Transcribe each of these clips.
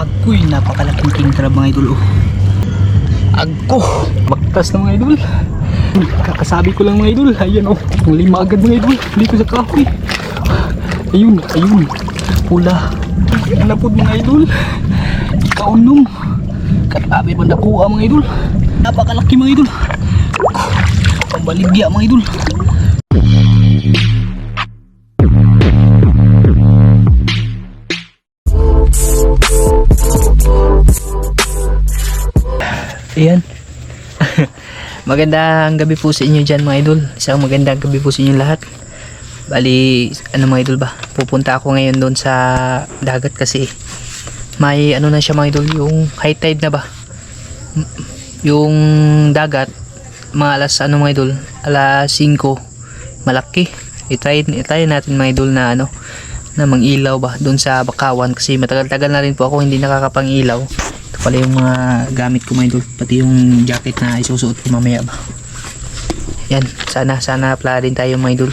Agoy, napakalaking king crab mga idol. Oh. Agko, baktas na mga idol. Kakasabi ko lang mga idol. Ayan oh, ang lima agad mga idol. Dito sa kahoy. Ayun, ayun. Pula. Yan na po mga idol. Kaunom. Katabi ba nakuha mga idol. Napakalaki mga idol. Pambaligya mga idol. Ayan. Magandang gabi po sa inyo dyan mga idol. Isang magandang gabi po sa inyo lahat. Bali, ano mga idol ba? Pupunta ako ngayon doon sa dagat kasi may ano na siya mga idol, yung high tide na ba? Yung dagat, mga alas ano mga idol, alas 5, malaki. I-try natin mga idol na ano, na mangilaw ba doon sa Bakawan kasi matagal-tagal na rin po ako hindi nakakapangilaw. Ito pala yung mga gamit ko mga idol, pati yung jacket na isusuot ko mamaya ba. Yan, sana pala din tayo mga idol.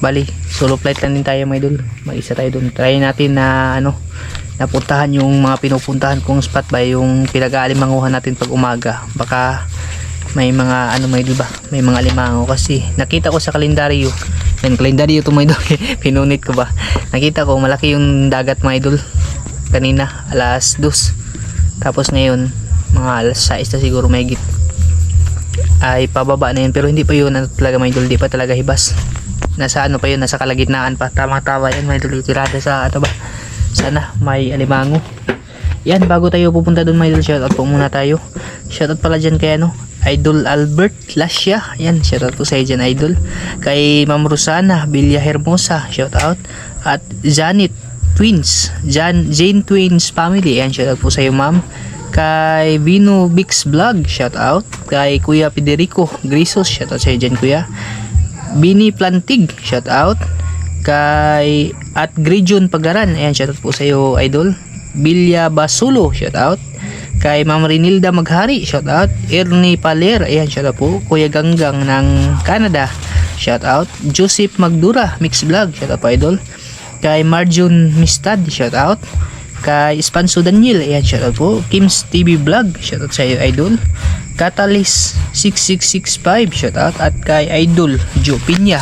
Bali, solo flight lang din tayo mga idol. Mag-isa tayo doon. Try natin na ano, napuntahan yung mga pinupuntahan kong spot ba, yung pinag-aalimanguhan natin pag umaga. Baka may mga ano mga idol ba, may mga alimango kasi nakita ko sa kalendaryo. Yan, kalendaryo to mga idol. Pinunit ko ba. Nakita ko malaki yung dagat mga idol. Kanina, alas 2. Tapos ngayon, mga alas 6 na siguro mahigit. Ay pababa na yun, pero hindi pa yun ano talaga mga idol, hindi pa talaga hibas. Nasa ano pa yun, nasa kalagitnaan pa. Tama-tama yan mga idol, tirada sa ano ba. Sana may alimango. Yan, bago tayo pupunta doon mga idol, shoutout po muna tayo. Shoutout pala dyan kay ano, Idol Albert Lasya. Yan, shoutout po sa dyan idol. Kay Ma'am Rosana Villa Hermosa, shoutout. At Janet Twins, Jane Twins Family, yan, shoutout po sa iyo ma'am. Kay Vino Bix Vlog, shoutout. Kay Kuya Federico Grisos, shoutout sa iyo dyan kuya. Bini Plantig, shoutout. Kay at Grijon Pagaran, ayan, shoutout po sa iyo idol. Bilya Basulo, shoutout. Kay Ma'am Renilda Maghari, shoutout. Ernie Paler, ayan, shoutout po. Kuya Ganggang ng Canada, shoutout. Joseph Magdura Mix Vlog, shoutout po idol. Kay Marjun Mistad, shoutout. Kay Spanso Daniel, ayan, shoutout po. Kim's TV Vlog, shoutout sa iyo idol. Catalyst 6665, shoutout. At kay Idol Joe Pinya,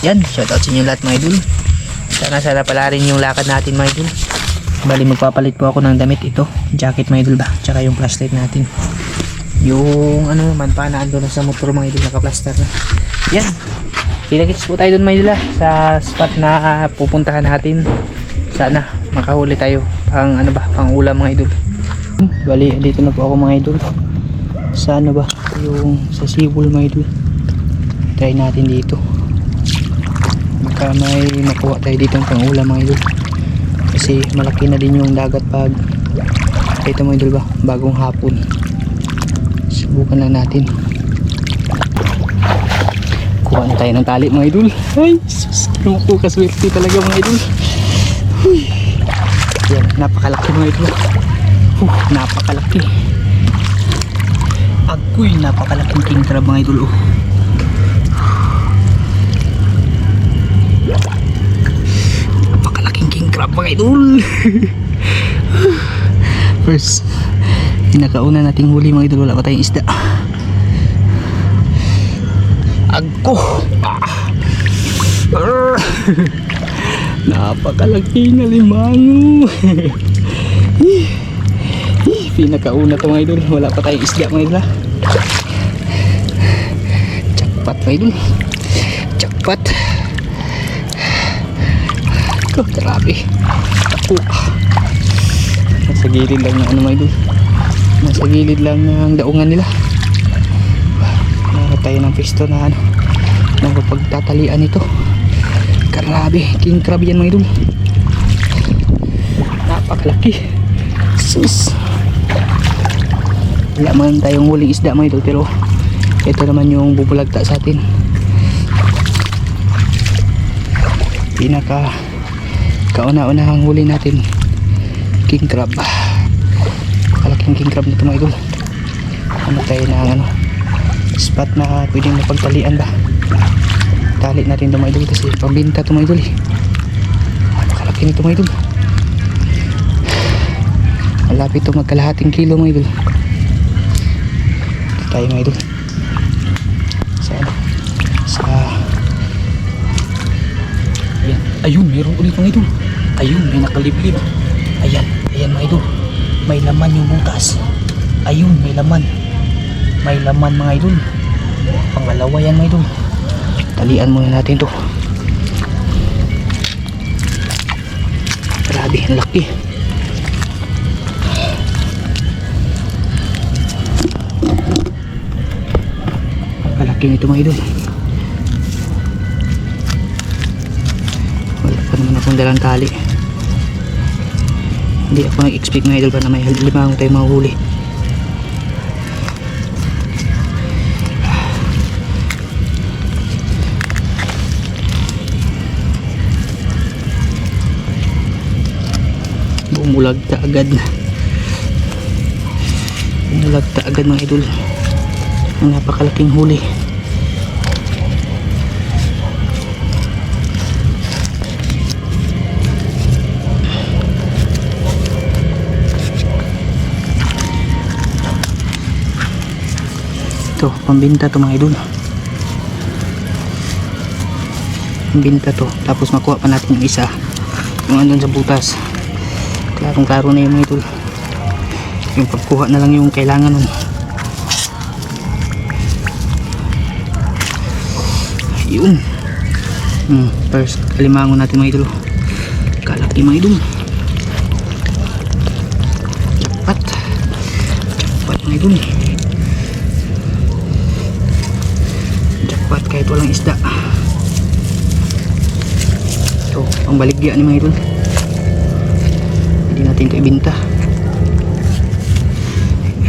yan, shoutout sa inyo lahat mga idol. Sana pala rin yung lakad natin mga idol. Bali, magpapalit po ako ng damit. Ito, jacket mga idol ba, tsaka yung flashlight natin. Yung ano naman pa na ando na sa motor mga idol, naka-plaster na. Yan, pinakits po tayo dun mga idol sa spot na pupuntahan natin. Sana makahuli tayo pang ano ba, pang ulam mga idol. Bali, dito na po ako mga idol. Sana ba yung sa sibol mga idol, try natin dito, baka may makuha tayo dito pang ulam mga idol kasi malaki na din yung dagat pag ito mga idol ba, bagong hapon. Subukan lang natin, kuha na tayo ng tali mga idol. Ay sus, kaswerte talaga mga idol. Yan, napakalaki mga idol. Napakalaki. Agoy, napakalaking king crab mga idol. Oh. Napakalaking king crab mga idol. First, pinakauna nating huli mga idol, wala pa tayong isda. Agko. Napakalaking alimango. Pinakauna to mga idol, wala pa tayong isda mga idol. Jackpot mga idol, jackpot. Oh, grabe. Ako nasa gilid lang ng ano mga idol, nasa gilid lang ng daungan nila. Meron tayo ng pisto na ano, napapagtatalian ito. Grabe, king crab yan mga idol, napakalaki. Sus, wala man tayong huling isda mga idol, pero ito naman yung bubulagta sa atin. Pinaka kauna-unahang huli natin, king crab. Kalaking king crab na ito mga idol. Ano tayo na ano, spot na pwedeng napagtalian ba. Tali natin ito mga idol kasi pambinta ito mga idol eh. Napakalaki nito mga idol. malapit to magkalahating kilo mga idol. Ito tayo mga idol sa ano, sa ayan. Ayun, meron ulit mga idol. Ayun, may nakaliblib. Ayan, ayan mga idol, may laman yung butas. Ayun, may laman mga idol. Pangalawa yan mga idol. Talian muna natin to. Grabe, ang laki. Malaki nito mga idol. Wala pa naman akong dalang tali. Hindi ako nag-expect mga idol pa na may limang tayo mahuli. Bumulagta agad mga idol. Ang napakalaking huli. Ito, pambinta to mga idol. Pambinta to, tapos makuha pa natin yung isa, yung andun sa butas. Klarong klaro na yung mga idol. Yung pagkuha na lang yung kailangan nun. Yun. First alimango natin mga idol. Kalaki mga idol. Jackpot mga idol. Jackpot kahit walang isda. Ito ang baligya ni mga idol. Hindi natin ito ibinta.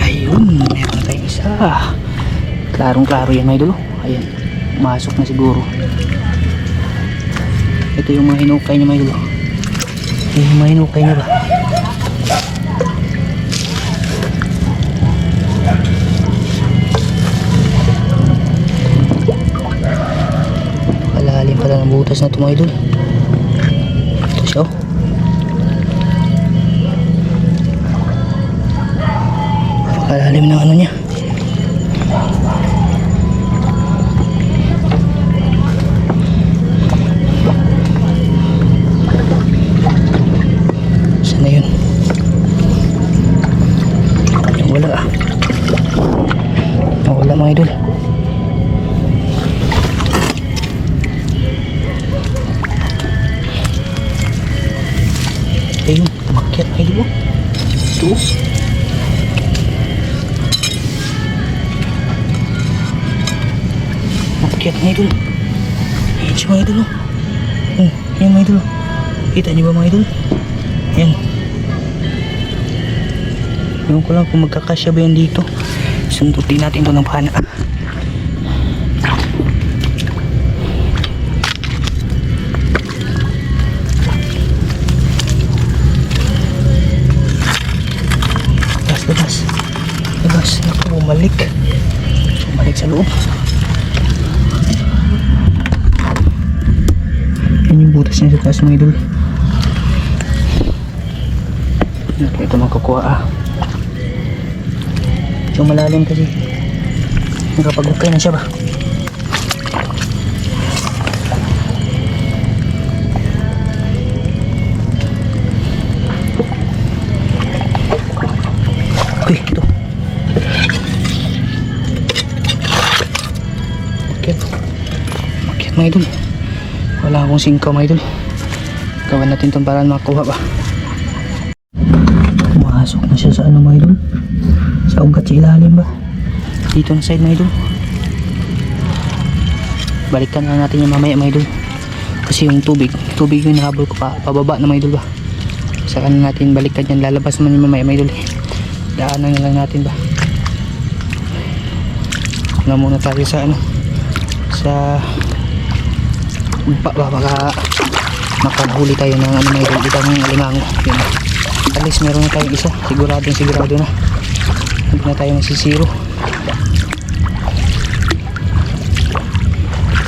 Ayun, meron tayong isa. Klarong klaro yan mga idol. Ayan, masok na siguro. Ito yung mga hinukay niya mga idol. Yung mga hinukay niya ba? Malalim pala ng butas na ito mga idol. Ito siya oh. Kalalim ng ano niya. Saan na yun? Wala ah. Wala mga idol. Ayun, tumakyat mga idol. Ito. Makyat mga idol. Ayan siya mga idol oh. Ayan mga idol. Kita niyo ba mga idol? Ayan. Ewan ko lang kung magkakasya ba yan dito. Sundutin natin ito ng pana. Labas. Naku, bumalik sa loob. Yan yung butas niya sa taas mga idol. Ito magkukuha ah. So malalim kasi nakapag-ukay na siya ba. Uy, ito makyat mga idol. Wala akong singkaw mga idol. Gawan natin itong paraan makakuha ba. Pumasok na siya sa ano mga idol, sa ugat sa ilalim ba, dito na side mga idol. Balikan na natin yung mamaya mga idol, kasi yung tubig yung nahabol ko pa pababa na mga idol ba. Saan natin balikan yan, lalabas man yung mamaya mga idol. Daanan na lang natin ba. Na muna tayo sa ano, sa baka makahuli tayo ng ano mga idol, itang alimango. Yun, at least meron na tayong isa, sigurado na hindi na tayo masisiro.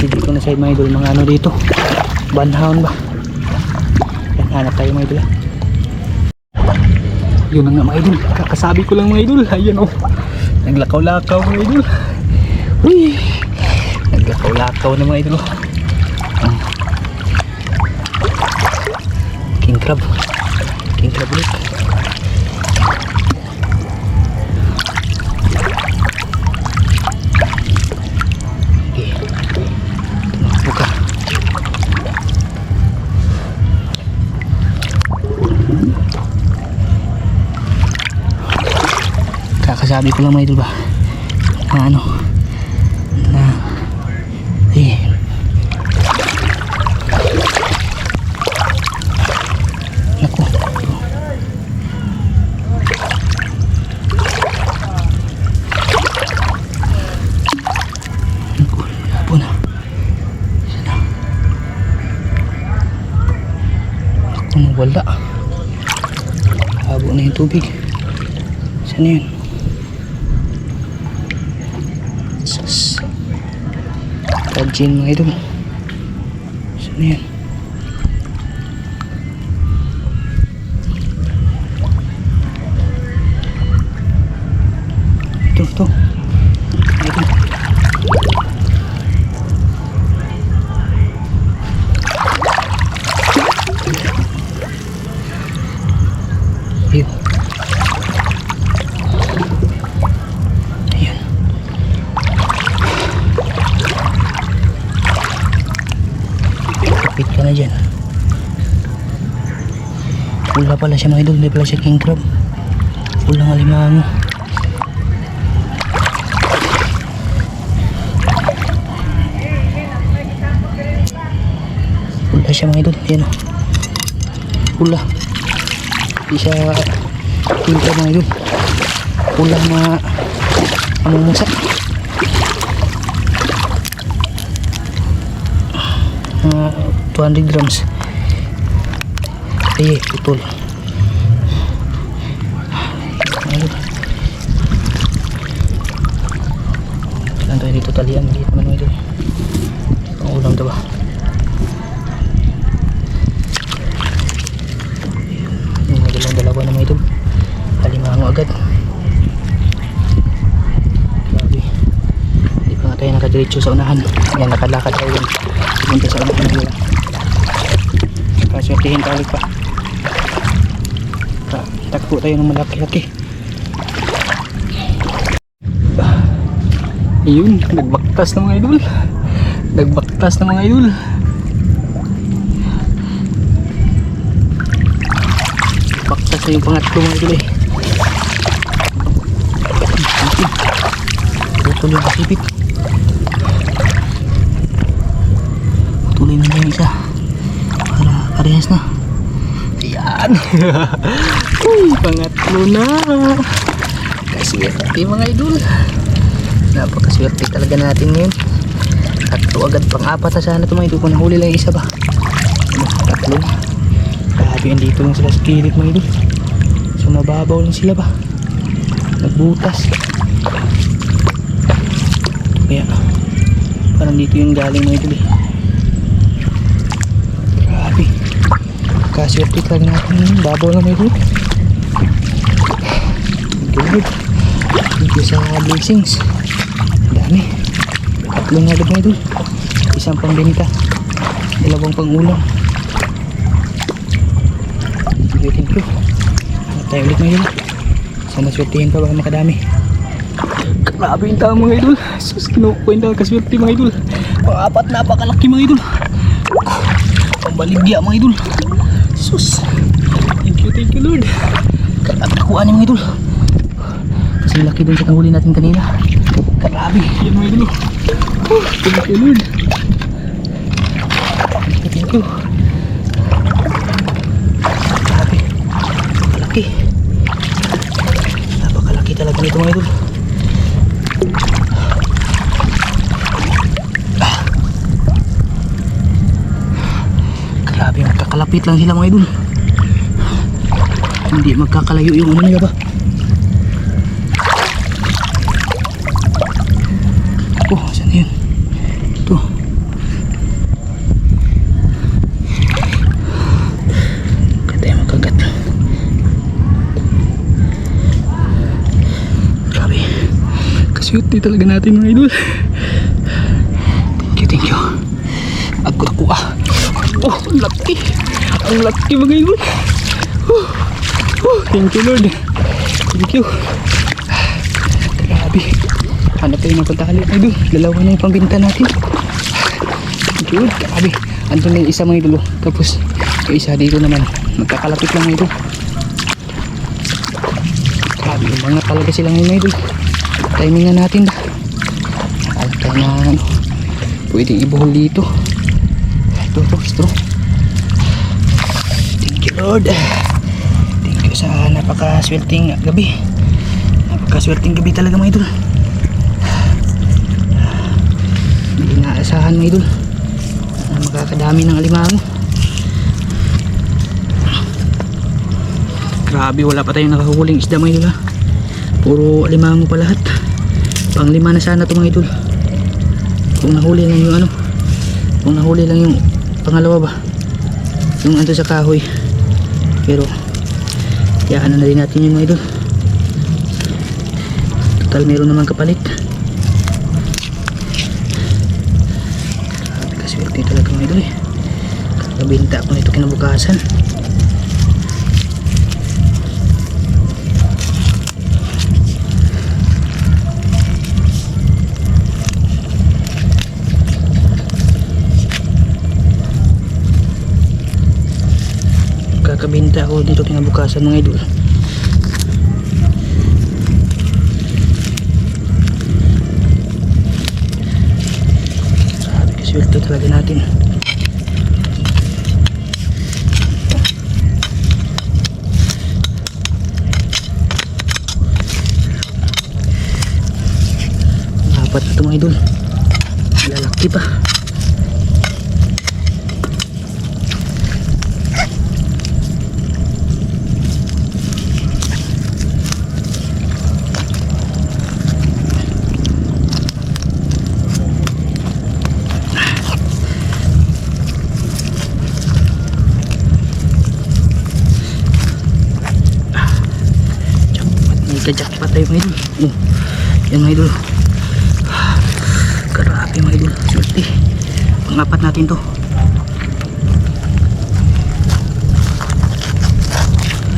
Hindi ko na sa mga idol mga ano dito, banhaon ba. Yan, hanap tayo mga idol. Yun na nga mga idol, kakasabi ko lang mga idol. Ayan oh, naglakaw-lakaw mga idol. Uy, naglakaw-lakaw na mga idol. King crab ulit. Okay, tumakbo ka. Kakasabi ko lang mga idol ba na ano na naku, labo na. Sana naku, nawala. Labo na yung tubig. Sana yun? Sus, Tajin mga idol. Saan yan? Ito idol. Ayun. Kapit ka na dyan. Pula pala siya mga idol, hindi pala siya king crab. Pula ng alimango. Pula siya mga idol, yan o. Pula. Hindi siya king crab mga idol. Pula na amumusak. 200 grams. Ay, putol. Kailan tayo dito talian? Maliit naman ito. Pang ulam ito ba? Yung mga dalawa naman ito. Alimango agad. Grabe. Hindi pa nga tayo nakadiretso sa unahan. Yan, nakalakad tayo yun. Punta sa unahan nila. Kaswertihin tayo pa. Takpo tayo ng malaki-laki. Ayun, nagbaktas na mga idol. Nagbaktas na mga idol. Baktas na yung pangatlo mga idol eh. Tuloy yung kasipit. Tuloy na yung isa. Para parehas na. Ayan. Uy, pangatlo na. Kaswerte mga idol. Napakaswerte talaga natin ngayon. Tatlo agad, pang-apat na sana ito mga idol. Kung nahuli lang yung isa ba. Tatlo na. Grabe, andito lang sila sa kilid mga idol. So mababaw lang sila ba. Nagbutas. Kaya parang dito yung galing mga idol eh. Grabe, kaswerte talaga natin. Babaw lang mga idol. Good. Thank you sa blessings. Dami. Tatlong agad mga idol. Isang pambenta, dalawang pang ulam. Thank you. Tayo ulit mga idol. Sana swertihin pa baka makadami. Grabe yung tao mga idol. Sus, kinukwenta kaswerte mga idol. Pang-apat, napakalaki mga idol. Pambaligya mga idol. Sus, thank you Lord. Katakuan niya mga idol. Kasi laki dun sa kahuli natin kanina. Grabe, yan mga idol. Thank you Lord. Thank you. Grabe, napakalaki. Napakalaki talaga nito mga idol. Grabe, magkakalapit lang sila mga idol. Hindi magkakalayo yung ano nila ba. Oh, saan yun? Ito. Kaya tayo makagat. Napakaswerte talaga natin mga idol. Thank you. Ako oh, ang laki mga idol. Thank you Lord. Thank you. Grabe. Hanap tayo ng pagkakali mga idol. Dalawa na yung pambinta natin. Thank you Lord. Grabe. Andun na yung isa mga idol. Tapos yung isa dito naman. Magkakalapit lang mga idol. Grabe. Mga talaga silang mga idol. Timingan natin ba? Alam tayo na ano. Pwedeng ibuhol dito. Ito. Thank you Lord. Thank you sa napakaswerteng gabi. Napakaswerteng gabi talaga mga idol. Hindi naasahan mga idol na makakadami ng alimango. Grabe, wala pa tayong nakahuling isda mga idol ha. Puro alimango pa lahat. Pang 5 na sana ito mga idol. Kung nahuli lang yung pangalawa ba, yung ando sa kahoy. Pero kaya ano na din natin yung mga idol. Total meron naman kapalit. Grabe kaswerte talaga mga idol eh. Kakabinta ako nito kinabukasan. Kakabinta ako dito kinabukasan mga idol. Sabi kaswerte talaga natin. Apat na ito mga idol. Lalaki pa. Jackpot tayo mga idol. Yan mga idol. Grabe mga idol. Swerte. Pang-apat natin to.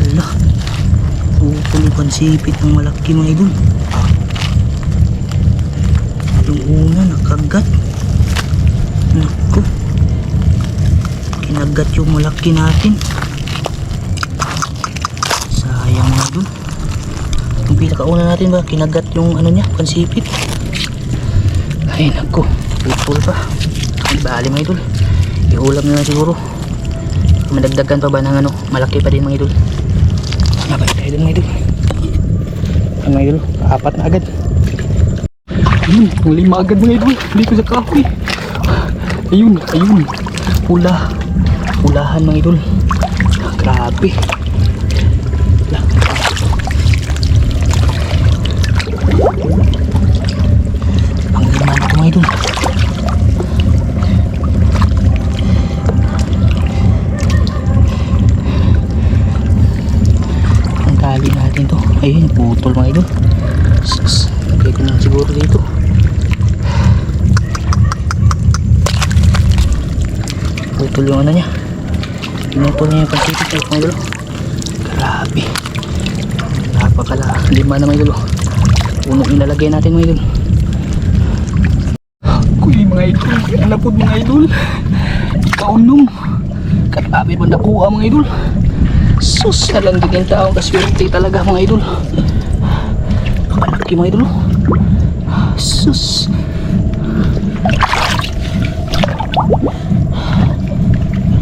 Hala. Pupulukan sipit ng malaki mga idol. Yung una nakagat. Naku. Kinagat yung malaki natin. Sayang mga idol. Yung pinakauna natin ba, kinagat yung ano niya, pansipit. Ay naku, putol pa. Ay bali mga idol. Iulam na lang siguro. Madagdagan pa ba ng ano, malaki pa din mga idol. Nabay tayo din mga idol. Ay mga idol, apat na agad. Ayun, 5 agad mga idol. Dito sa kahoy. Ayun. Pulahan mga idol. Grabe. Pang-5 ako mga idol. Ang tali natin to. Ayun, putol mga idol. Lagay ko na siguro dito. Putol yung ano niya. Pinutol niya yung pansipit mga idol. Grabe. Napakala. 5 na mga idol. Unang inalagay natin mga idol. Kuy mga idol. Alapod mga idol. Ikaunong. Katabi ba nakuha mga idol. Sus na lang din yung tao. Kaswerte talaga mga idol. Kamalaki mga idol. Sus.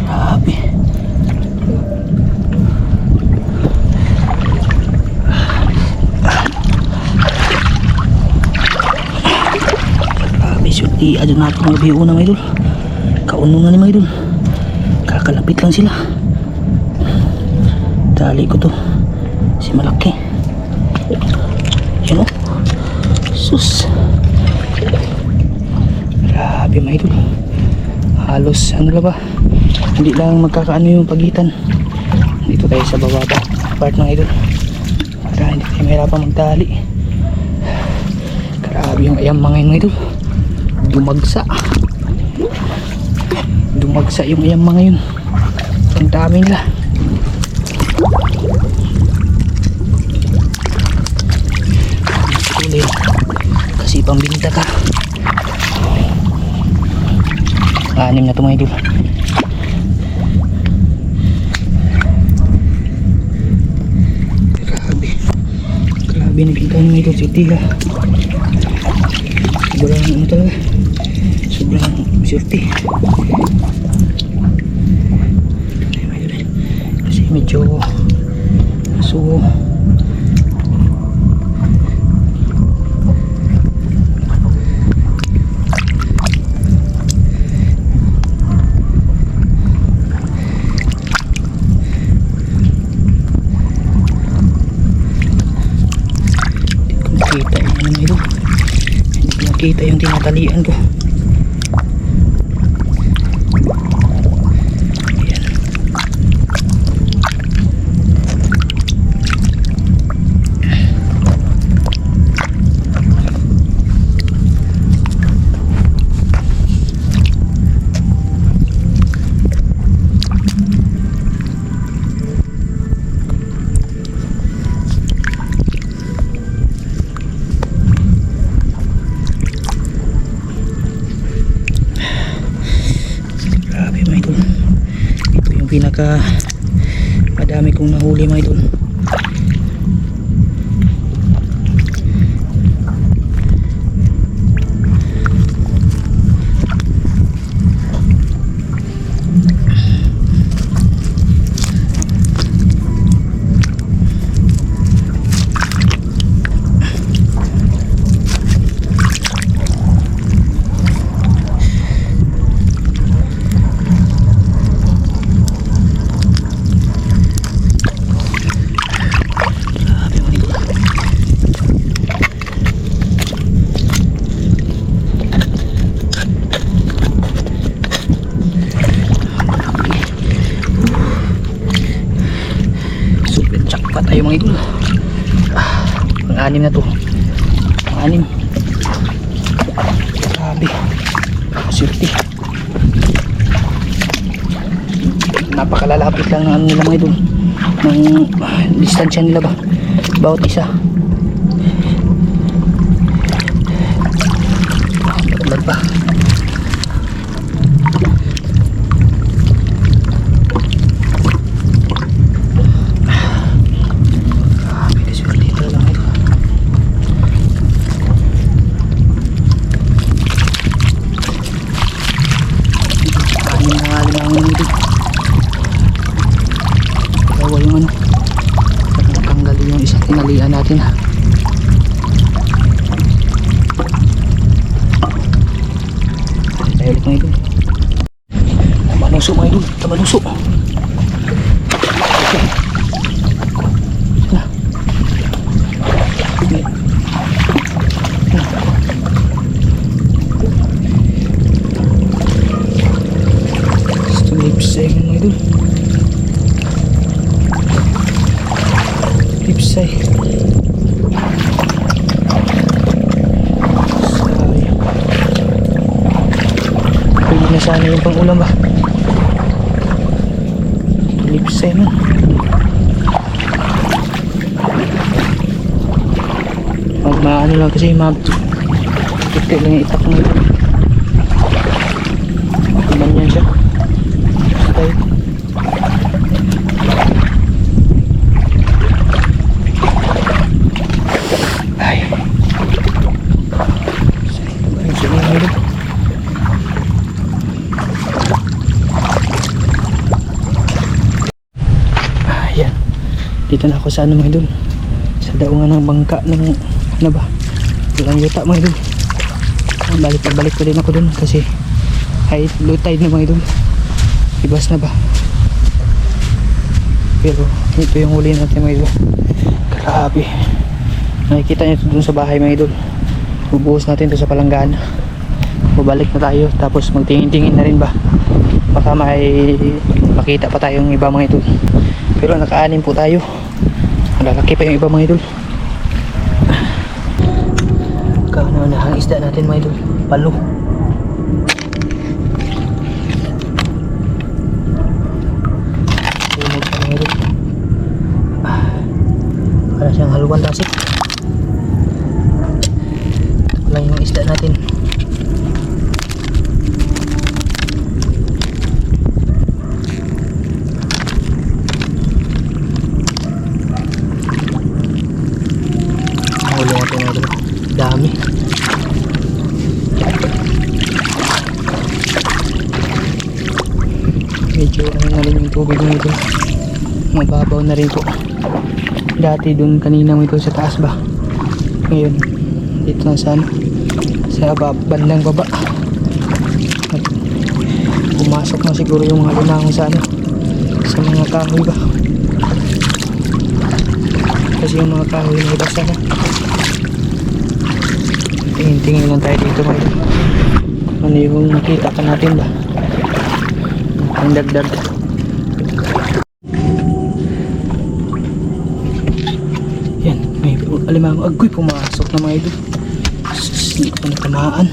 Grabe. I-adyo natin mga biyo na mga idol. Kaunong na ni mga idol. Kakalapit lang sila. Dali ko to. Si malaki. Yan o. Sus. Grabe mga idol. Halos ano na ba. Hindi lang magkakaano yung pagitan. Dito tayo sa bababa part mga idol. Para hindi tayo mahirapan magdali. Grabe yung ayam mga yun mga idol. Dumagsa yung ayam mga yun. Ang dami nila. Tuloy kasi pambinta ka. 6 na ito mga idol. Grabe nagkita mga idol sa tiga. Sobrang ano talaga, sobrang swerte kasi medyo so kita yung tinatalian ko. Ayan. Pinaka madami kong nahuli mga idol. Tayo mga idol. Pang-anim na to. Pang-anim. Grabe. Swerte. Napakalalapit lang ng ano nila mga idol. Ng distansya nila ba? Bawat isa. Balag pa. Dalawa yung ano, tanggalin yung isa, tinalian natin ha. Tayo ulit mga idol. Tabaluso mga idol, tabaluso. Okay. Lipsay mga idol. Lipsay. Pwede na sana yung pang ulam ba? Lipsay man. Maano lang kasi ito lang yung itak mo ito. Naman yan siya. Okay. Ay. Ayan. Dito na ako sa ano mga idol. Sa daungan ng bangka ng ano ba? Ilang yuta mga idol. Balik ko din ako dun kasi high low tide na mga idol. Ibas na ba? Pero ito yung huli natin mga idol. Grabe. Nakikita nyo ito dun sa bahay mga idol. Bubuhos natin ito sa palanggana. Babalik na tayo tapos magtingin-tingin na rin ba? Baka may makita pa tayong iba mga idol. Pero naka-anim po tayo. Malalaki pa yung iba mga idol. Kauna-unahang isda natin mga idol. Palo. Sunog pa mga idol. Para siyang haluan tasik. Ito lang yung isda natin. Huli natin mga idol. Dami. Medyo ano na rin yung tubig mo ito. Mababaw na rin po. Dati dun kanina mo ito sa taas ba. Ngayon dito na sa ano, sa bandang baba. At pumasok na siguro yung mga limango sa ano, sa mga kahoy ba. Kasi yung mga kahoy na ibasa na. Tingin-tingin lang tayo dito mga idol. Ano yung makita ka natin ba? Ang dagdag. Yan, may alimango. Agoy, pumasok na mga idol. Sus, hindi ko pa natamaan.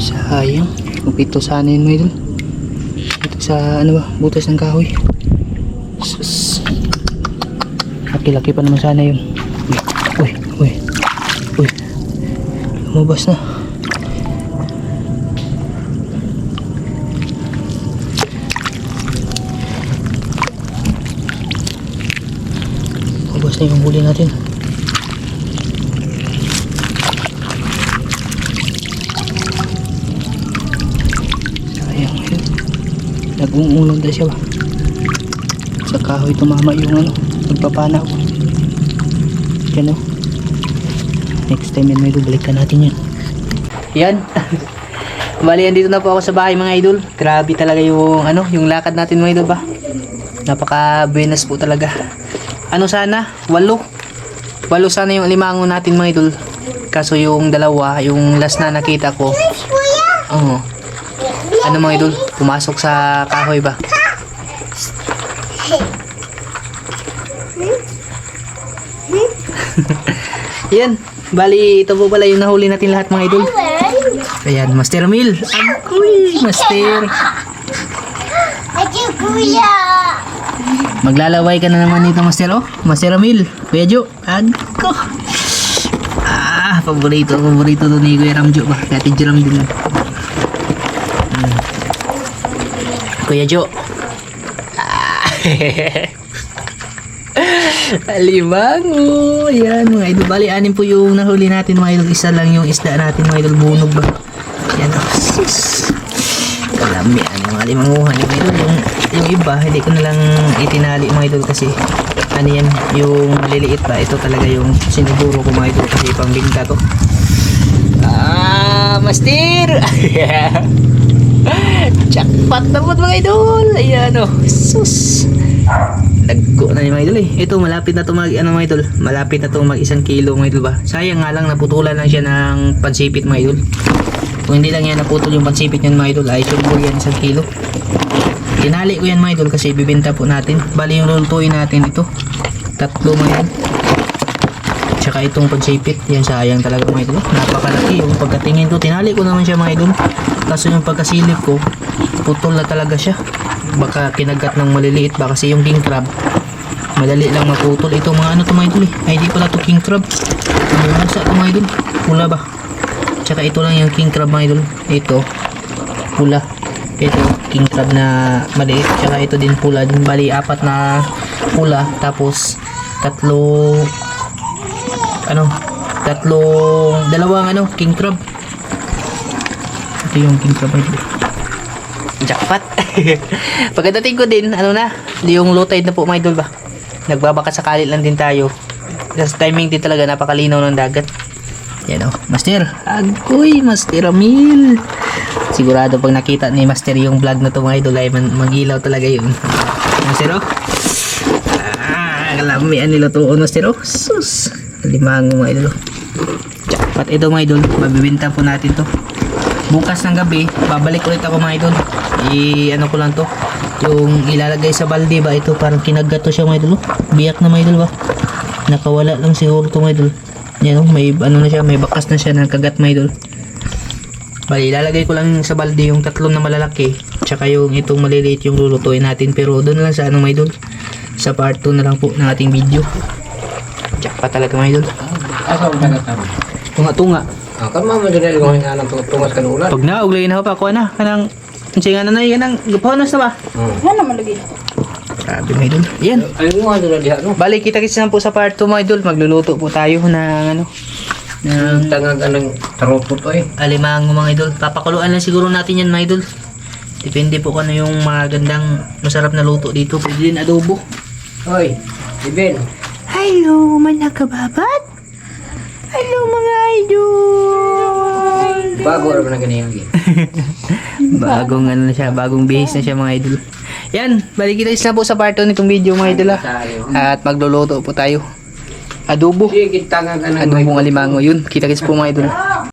Sayang. Upito sana yun mga idol. Ito sa ano ba, butas ng kahoy. Sus. Laki-laki pa naman sana yun. Uy, uy, uy. Lumabas na. Lumabas na yung huli natin. Sayang yun. Nag-uungulong na siya ba? Sa kahoy tumama yung ano, nagpapana ako. Yan o. Next time yan mga idol, balikan natin yan. Yan. Bali, andito na po ako sa bahay mga idol. Grabe talaga yung ano, yung lakad natin mga idol ba. Napaka buenas po talaga. Ano sana? 8 sana yung alimango natin mga idol. Kaso yung dalawa, yung last na nakita ko. Oo. Ano mga idol? Pumasok sa kahoy ba? Yan. Bali, ito po pala yung nahuli natin lahat mga idol. Ayan, Master Mil. Uy, Master. Maglalaway ka na naman dito, Master. Oh, Master Mil. Kuya Jo. Agko. Paborito to ni Kuya Ramjo ba? Kaya tidyo lang din. Kuya Jo. Alimango. Yan mga idol. Bali, 6 po yung nahuli natin mga idol. Isa lang yung isda natin mga idol. Bunog ba? Yan o. Kalami. Yung mga alimanguhan yung idol. Yung iba, hindi ko na lang itinali mga idol kasi ano yan, yung maliliit pa. Ito talaga yung siniguro ko mga idol kasi pangbinta to. Master! Jackpot na po mga idol. Ayan o. Sus. Nagko na yung mga idol eh. Ito malapit na to mag ano mga idol. Malapit na to mag 1 kilo mga idol ba. Sayang nga lang naputulan lang siya ng pansipit mga idol. Kung hindi lang yan naputol yung pansipit niyan mga idol ay sure yan 1 kilo. Tinali ko yan mga idol kasi bibenta po natin. Bali yung lulutuin natin ito 3 mga idol. Tsaka itong pansipit. Yan sayang talaga mga idol. Napakalaki yung pagkatingin ko. Tinali ko naman siya mga idol. Kaso yung pagkasilip ko putol na talaga siya. Baka kinagat ng maliliit ba kasi yung king crab madali lang maputol. Ito mga ano to mga idol eh. Ay di pala to king crab. Ano sa to mga idol? Pula ba? Tsaka ito lang yung king crab mga idol. Ito pula. Ito king crab na maliit. Tsaka ito din pula din. Bali 4 na pula. Tapos 3 dalawang ano king crab. Ito yung king crab mga idol. Jackpot. Pagdating ko din, ano na, yung low tide na po mga idol ba. Nagbabaka sakali lang din tayo. Kasi timing din talaga, napakalinaw ng dagat. Yan o, Master. Agoy, Master Amil. Sigurado pag nakita ni Master yung vlog na to mga idol ay magilaw talaga yun. Master o. Kalamian nila to o Master o. Sus. Limango mga idol o. Jackpot. Ito mga idol, mabibinta po natin to. Bukas ng gabi, babalik ulit ako mga idol. Ano ko lang to, yung ilalagay sa balde ba ito, parang kinagat to siya mga idol. Biyak na mga idol ba. Nakawala lang siguro ito mga idol. Yan o, may ano na siya, may bakas na siya ng kagat mga idol. Bali, ilalagay ko lang sa balde yung tatlong na malalaki. Tsaka yung itong maliliit yung lulutuin natin. Pero doon lang sa ano mga idol. Sa part 2 na lang po ng ating video. Tsak pa talaga mga idol. Asa ang taga-tabi? Tunga-tunga. Kan mama dyan ko nga nang tungas kanulan. Pag nauglayin na pa, kuha na. Kanang, kanang nanay, kanang, gapahonas na ba? Ano naman lagi? Sabi mga idol. Yan. Ay mo ano diha no. Bali, kita-kits na po sa part 2 mga idol. Magluluto po tayo ng ano. Ng Tangag anang tarupot oy. alimango mga idol. Papakuluan lang siguro natin yan mga idol. Depende po kung ano yung magandang masarap na luto dito. Pwede din adobo. Oy, Iben. Hello mga kababat. Hello mga idol. Bago ra man ganyan gi. Bagong ano na siya, bagong bihis na siya mga idol. Yan, balik kita na po sa part 2 nitong video mga idol At magluluto po tayo. Adobo. Sige tangag anang Adobong alimango yun. Kita-kits po mga idol.